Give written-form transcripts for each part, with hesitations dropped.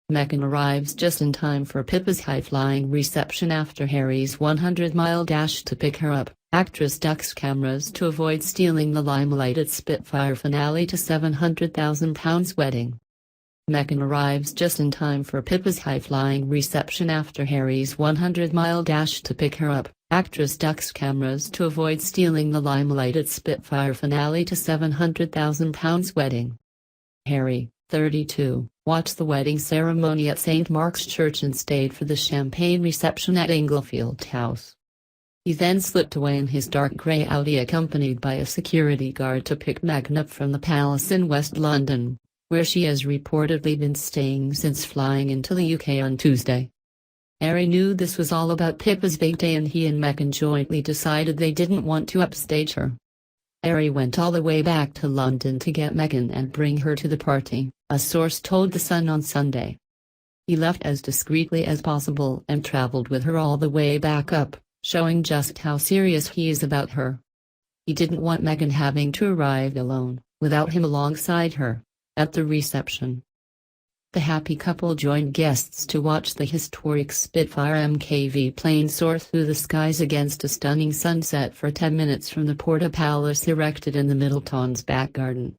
Meghan arrives just in time for Pippa's high-flying reception after Harry's 100-mile dash to pick her up. Actress ducks cameras to avoid stealing the limelight at Spitfire finale to £700,000 wedding. Meghan arrives just in time for Pippa's high-flying reception after Harry's 100-mile dash to pick her up. Actress ducks cameras to avoid stealing the limelight at Spitfire finale to £700,000 wedding. Harry, 32, watched the wedding ceremony at St. Mark's Church and stayed for the champagne reception at Inglefield House. He then slipped away in his dark grey Audi accompanied by a security guard to pick Meghan up from the palace in West London, where she has reportedly been staying since flying into the UK on Tuesday. Harry knew this was all about Pippa's big day and he and Meghan jointly decided they didn't want to upstage her. Harry went all the way back to London to get Meghan and bring her to the party, a source told The Sun on Sunday. He left as discreetly as possible and travelled with her all the way back up, showing just how serious he is about her. He didn't want Meghan having to arrive alone, without him alongside her, at the reception. The happy couple joined guests to watch the historic Spitfire MKV plane soar through the skies against a stunning sunset for 10 minutes from the Porta Palace erected in the Middletons' back garden.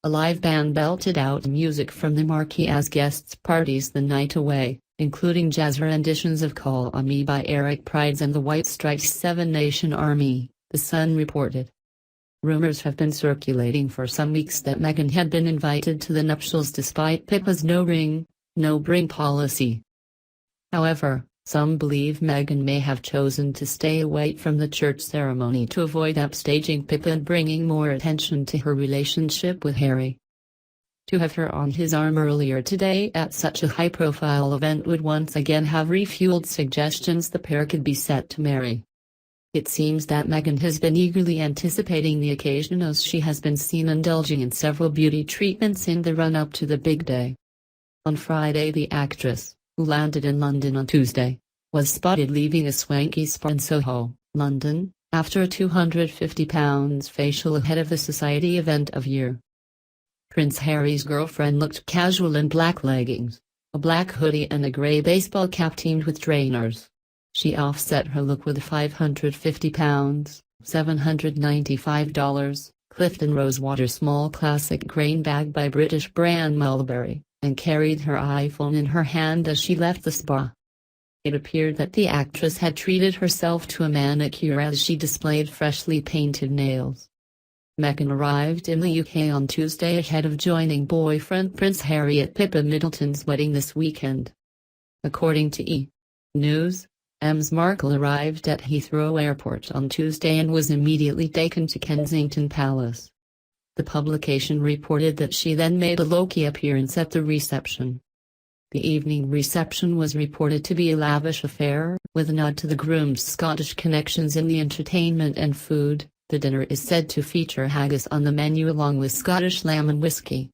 A live band belted out music from the marquee as guests partied the night away, including jazz renditions of Call on Me by Eric Prydz and the White Stripes' Seven Nation Army, The Sun reported. Rumors have been circulating for some weeks that Meghan had been invited to the nuptials despite Pippa's no-ring, no-bring policy. However, some believe Meghan may have chosen to stay away from the church ceremony to avoid upstaging Pippa and bringing more attention to her relationship with Harry. To have her on his arm earlier today at such a high-profile event would once again have refueled suggestions the pair could be set to marry. It seems that Meghan has been eagerly anticipating the occasion as she has been seen indulging in several beauty treatments in the run-up to the big day. On Friday, the actress, who landed in London on Tuesday, was spotted leaving a swanky spa in Soho, London, after a £250 facial ahead of the society event of year. Prince Harry's girlfriend looked casual in black leggings, a black hoodie and a grey baseball cap teamed with trainers. She offset her look with a £550, $795, Clifton Rosewater small classic grain bag by British brand Mulberry, and carried her iPhone in her hand as she left the spa. It appeared that the actress had treated herself to a manicure as she displayed freshly painted nails. Meghan arrived in the UK on Tuesday ahead of joining boyfriend Prince Harry at Pippa Middleton's wedding this weekend. According to E! News, Ms. Markle arrived at Heathrow Airport on Tuesday and was immediately taken to Kensington Palace. The publication reported that she then made a low-key appearance at the reception. The evening reception was reported to be a lavish affair, with a nod to the groom's Scottish connections in the entertainment and food. The dinner is said to feature haggis on the menu along with Scottish lamb and whiskey.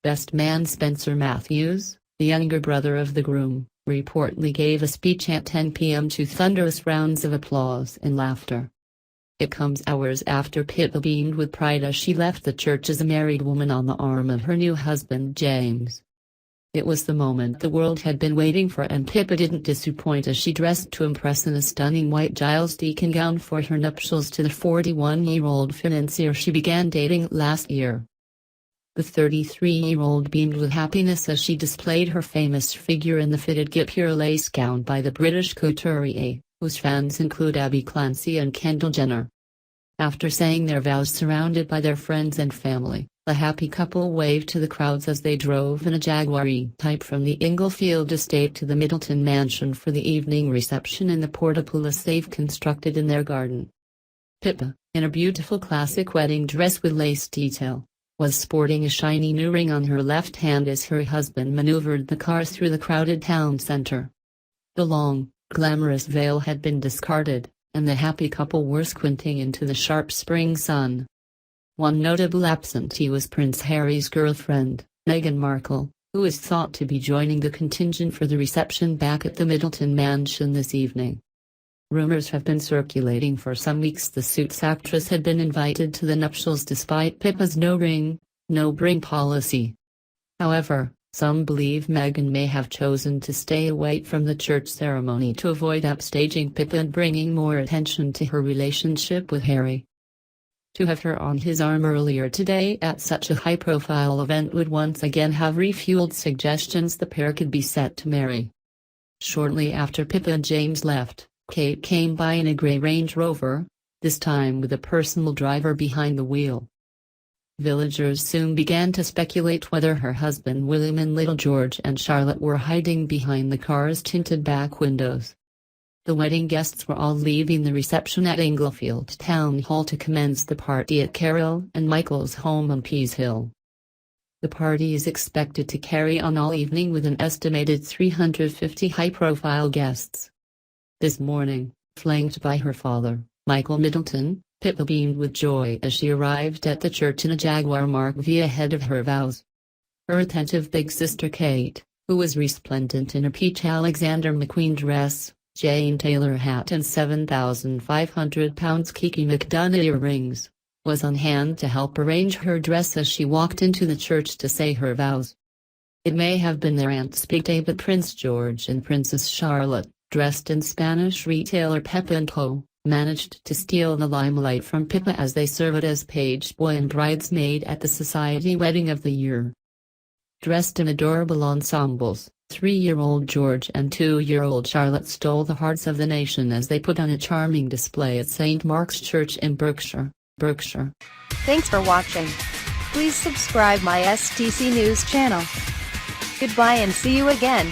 Best man Spencer Matthews, the younger brother of the groom, reportedly gave a speech at 10 p.m. to thunderous rounds of applause and laughter. It comes hours after Pippa beamed with pride as she left the church as a married woman on the arm of her new husband James. It was the moment the world had been waiting for, and Pippa didn't disappoint as she dressed to impress in a stunning white Giles Deacon gown for her nuptials to the 41-year-old financier she began dating last year. The 33-year-old beamed with happiness as she displayed her famous figure in the fitted guipure lace gown by the British couturier, whose fans include Abby Clancy and Kendall Jenner. After saying their vows surrounded by their friends and family, the happy couple waved to the crowds as they drove in a Jaguar E-Type from the Inglefield estate to the Middleton mansion for the evening reception in the porta-palace they've constructed in their garden. Pippa, in a beautiful classic wedding dress with lace detail, was sporting a shiny new ring on her left hand as her husband maneuvered the car through the crowded town centre. The long, glamorous veil had been discarded, and the happy couple were squinting into the sharp spring sun. One notable absentee was Prince Harry's girlfriend, Meghan Markle, who is thought to be joining the contingent for the reception back at the Middleton mansion this evening. Rumors have been circulating for some weeks the Suits actress had been invited to the nuptials despite Pippa's no-ring, no-bring policy. However, Some believe Meghan may have chosen to stay away from the church ceremony to avoid upstaging Pippa and bringing more attention to her relationship with Harry. To have her on his arm earlier today at such a high-profile event would once again have refueled suggestions the pair could be set to marry. Shortly after Pippa and James left, Kate came by in a grey Range Rover, this time with a personal driver behind the wheel. Villagers soon began to speculate whether her husband William and little George and Charlotte were hiding behind the car's tinted back windows. The wedding guests were all leaving the reception at Inglefield Town Hall to commence the party at Carol and Michael's home on Pease Hill. The party is expected to carry on all evening with an estimated 350 high-profile guests. This morning, flanked by her father, Michael Middleton, Pippa beamed with joy as she arrived at the church in a Jaguar Mark V ahead of her vows. Her attentive big sister Kate, who was resplendent in a peach Alexander McQueen dress, Jane Taylor hat and 7,500 pounds Kiki McDonough earrings, was on hand to help arrange her dress as she walked into the church to say her vows. It may have been their aunt's big day, but Prince George and Princess Charlotte, dressed in Spanish retailer Pepe & Co., managed to steal the limelight from Pippa as they served as page boy and bridesmaid at the society wedding of the year. Dressed in adorable ensembles, 3-year-old George and 2-year-old Charlotte stole the hearts of the nation as they put on a charming display at St. Mark's Church in Berkshire. Thanks for watching. Please subscribe my STC News channel. Goodbye and see you again.